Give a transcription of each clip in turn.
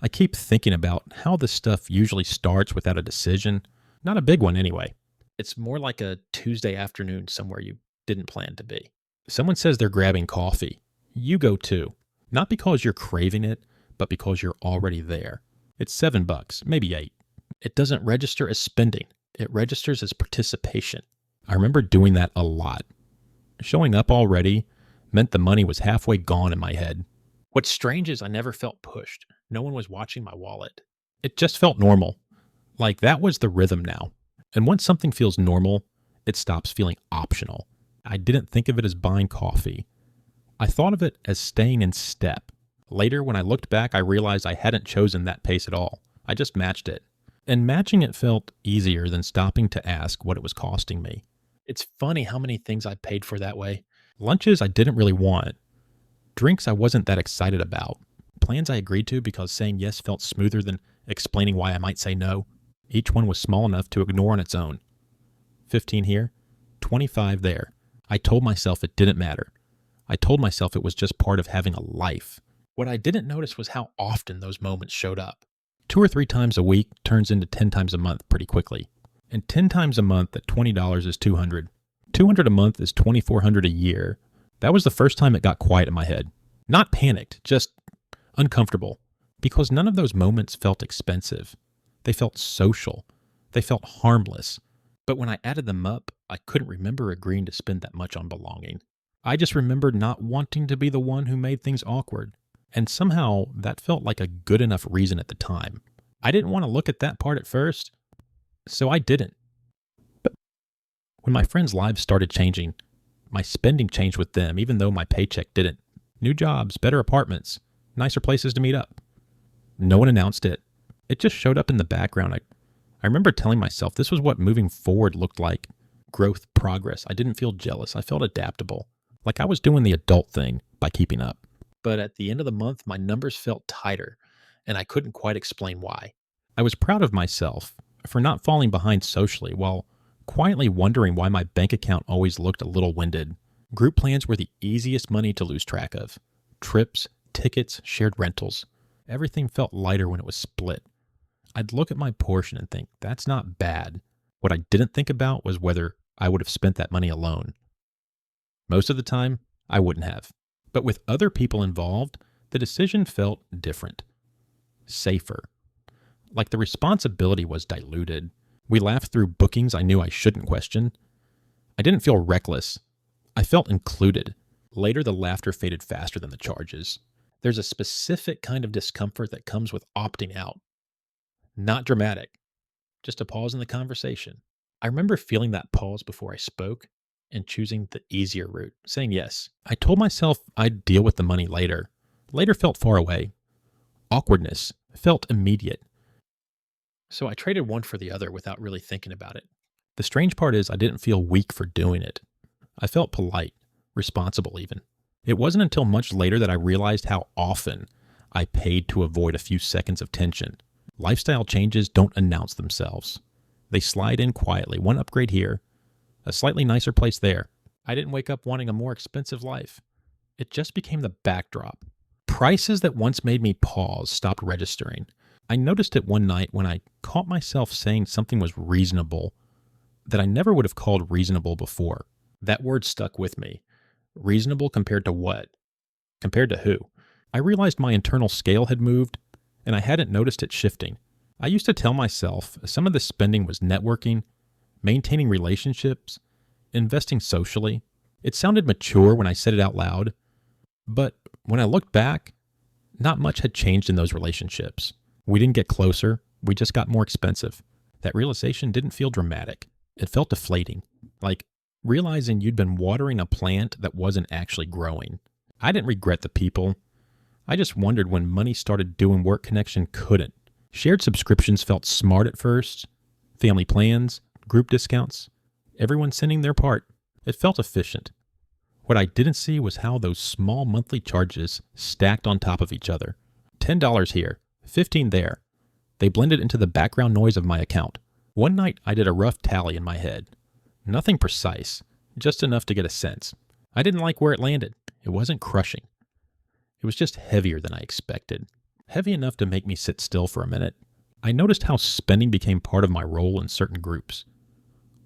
I keep thinking about how this stuff usually starts without a decision. Not a big one anyway. It's more like a Tuesday afternoon somewhere you didn't plan to be. Someone says they're grabbing coffee. You go too. Not because you're craving it, but because you're already there. It's $7, maybe 8. It doesn't register as spending. It registers as participation. I remember doing that a lot. Showing up already meant the money was halfway gone in my head. What's strange is I never felt pushed. No one was watching my wallet. It just felt normal. Like that was the rhythm now. And once something feels normal, it stops feeling optional. I didn't think of it as buying coffee. I thought of it as staying in step. Later, when I looked back, I realized I hadn't chosen that pace at all. I just matched it. And matching it felt easier than stopping to ask what it was costing me. It's funny how many things I paid for that way. Lunches I didn't really want. Drinks I wasn't that excited about. Plans I agreed to because saying yes felt smoother than explaining why I might say no. Each one was small enough to ignore on its own. 15 here, 25 there. I told myself it didn't matter. I told myself it was just part of having a life. What I didn't notice was how often those moments showed up. 2 or 3 times a week turns into 10 times a month pretty quickly. And 10 times a month at $20 is $200. $200 a month is $2,400 a year. That was the first time it got quiet in my head. Not panicked, just uncomfortable. Because none of those moments felt expensive. They felt social. They felt harmless. But when I added them up, I couldn't remember agreeing to spend that much on belonging. I just remembered not wanting to be the one who made things awkward. And somehow that felt like a good enough reason at the time. I didn't want to look at that part at first, so I didn't. But when my friends' lives started changing, my spending changed with them, even though my paycheck didn't. New jobs, better apartments, nicer places to meet up. No one announced it. It just showed up in the background. I remember telling myself this was what moving forward looked like. Growth, progress. I didn't feel jealous. I felt adaptable. Like I was doing the adult thing by keeping up. But at the end of the month, my numbers felt tighter, and I couldn't quite explain why. I was proud of myself for not falling behind socially while quietly wondering why my bank account always looked a little winded. Group plans were the easiest money to lose track of. Trips, tickets, shared rentals. Everything felt lighter when it was split. I'd look at my portion and think, that's not bad. What I didn't think about was whether I would have spent that money alone. Most of the time, I wouldn't have. But with other people involved, the decision felt different. Safer. Like the responsibility was diluted. We laughed through bookings I knew I shouldn't question. I didn't feel reckless. I felt included. Later, the laughter faded faster than the charges. There's a specific kind of discomfort that comes with opting out. Not dramatic. Just a pause in the conversation. I remember feeling that pause before I spoke and choosing the easier route, saying yes. I told myself I'd deal with the money later. Later felt far away. Awkwardness felt immediate. So I traded one for the other without really thinking about it. The strange part is I didn't feel weak for doing it. I felt polite, responsible even. It wasn't until much later that I realized how often I paid to avoid a few seconds of tension. Lifestyle changes don't announce themselves. They slide in quietly, one upgrade here, a slightly nicer place there. I didn't wake up wanting a more expensive life. It just became the backdrop. Prices that once made me pause stopped registering. I noticed it one night when I caught myself saying something was reasonable that I never would have called reasonable before. That word stuck with me. Reasonable compared to what? Compared to who? I realized my internal scale had moved, and I hadn't noticed it shifting. I used to tell myself some of the spending was networking, maintaining relationships, investing socially. It sounded mature when I said it out loud, but when I looked back, not much had changed in those relationships. We didn't get closer, we just got more expensive. That realization didn't feel dramatic. It felt deflating, like realizing you'd been watering a plant that wasn't actually growing. I didn't regret the people. I just wondered when money started doing work connection couldn't. Shared subscriptions felt smart at first. Family plans, group discounts, everyone sending their part. It felt efficient. What I didn't see was how those small monthly charges stacked on top of each other. $10 here, $15 there. They blended into the background noise of my account. One night I did a rough tally in my head. Nothing precise, just enough to get a sense. I didn't like where it landed. It wasn't crushing. It was just heavier than I expected. heavy enough to make me sit still for a minute. I noticed how spending became part of my role in certain groups.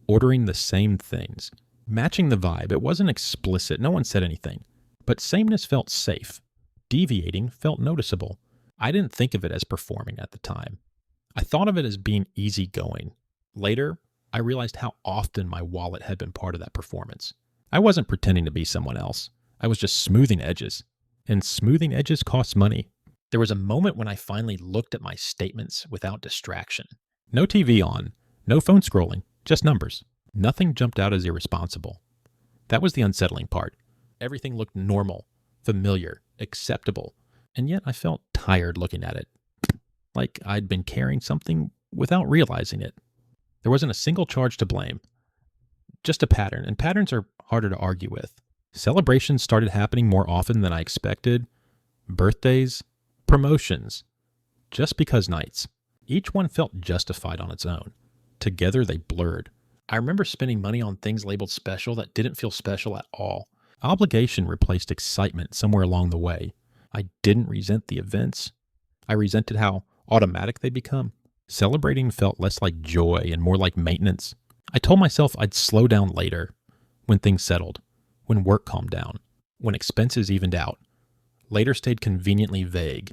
Ordering the same things, matching the vibe. It wasn't explicit, no one said anything. But sameness felt safe. Deviating felt noticeable. I didn't think of it as performing at the time. I thought of it as being easygoing. Later, I realized how often my wallet had been part of that performance. I wasn't pretending to be someone else. I was just smoothing edges. And smoothing edges costs money. There was a moment when I finally looked at my statements without distraction. No TV on, no phone scrolling, just numbers. Nothing jumped out as irresponsible. That was the unsettling part. Everything looked normal, familiar, acceptable, and yet I felt tired looking at it. Like I'd been carrying something without realizing it. There wasn't a single charge to blame. Just a pattern, and patterns are harder to argue with. Celebrations started happening more often than I expected. Birthdays, promotions, just because nights. Each one felt justified on its own. Together they blurred. I remember spending money on things labeled special that didn't feel special at all. Obligation replaced excitement somewhere along the way. I didn't resent the events. I resented how automatic they become. Celebrating felt less like joy and more like maintenance. I told myself I'd slow down later, when things settled, when work calmed down, when expenses evened out. Later stayed conveniently vague.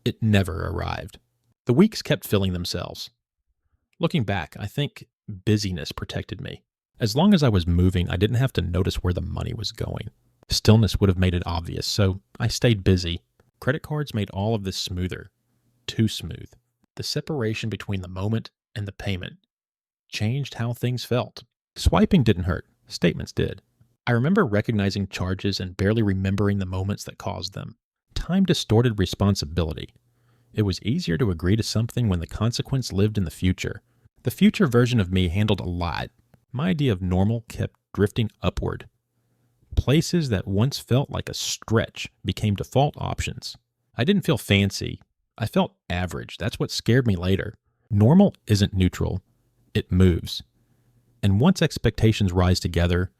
It never arrived. The weeks kept filling themselves. Looking back, I think busyness protected me. As long as I was moving, I didn't have to notice where the money was going. Stillness would have made it obvious, so I stayed busy. Credit cards made all of this smoother. Too smooth. The separation between the moment and the payment changed how things felt. Swiping didn't hurt. Statements did. I remember recognizing charges and barely remembering the moments that caused them. Time distorted responsibility. It was easier to agree to something when the consequence lived in the future. The future version of me handled a lot. My idea of normal kept drifting upward. Places that once felt like a stretch became default options. I didn't feel fancy. I felt average. That's what scared me later. Normal isn't neutral. It moves. And once expectations rise together,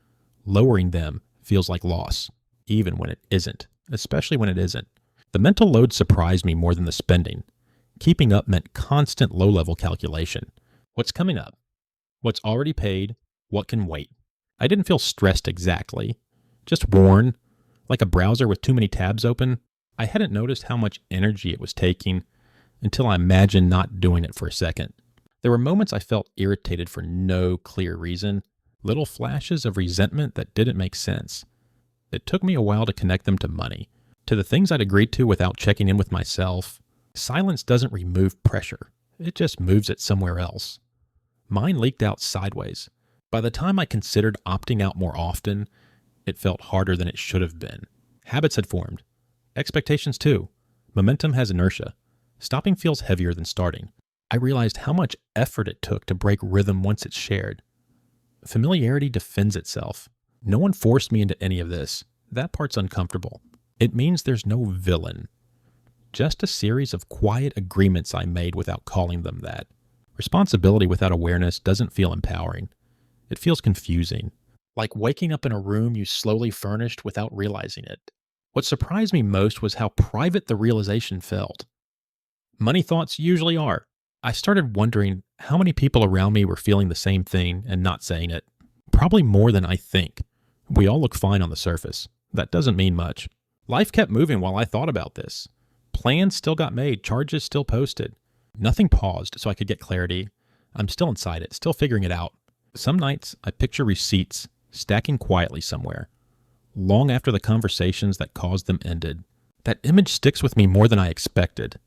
lowering them feels like loss, even when it isn't, especially when it isn't. The mental load surprised me more than the spending. Keeping up meant constant low-level calculation. What's coming up? What's already paid? What can wait? I didn't feel stressed exactly, just worn, like a browser with too many tabs open. I hadn't noticed how much energy it was taking until I imagined not doing it for a second. There were moments I felt irritated for no clear reason, little flashes of resentment that didn't make sense. It took me a while to connect them to money, to the things I'd agreed to without checking in with myself. Silence doesn't remove pressure. It just moves it somewhere else. Mine leaked out sideways. By the time I considered opting out more often, it felt harder than it should have been. Habits had formed. Expectations too. Momentum has inertia. Stopping feels heavier than starting. I realized how much effort it took to break rhythm once it's shared. Familiarity defends itself. No one forced me into any of this. That part's uncomfortable. It means there's no villain. Just a series of quiet agreements I made without calling them that. Responsibility without awareness doesn't feel empowering. It feels confusing. Like waking up in a room you slowly furnished without realizing it. What surprised me most was how private the realization felt. Money thoughts usually are. I started wondering how many people around me were feeling the same thing and not saying it. Probably more than I think. We all look fine on the surface. That doesn't mean much. Life kept moving while I thought about this. Plans still got made, charges still posted. Nothing paused so I could get clarity. I'm still inside it, still figuring it out. Some nights I picture receipts stacking quietly somewhere, long after the conversations that caused them ended. That image sticks with me more than I expected.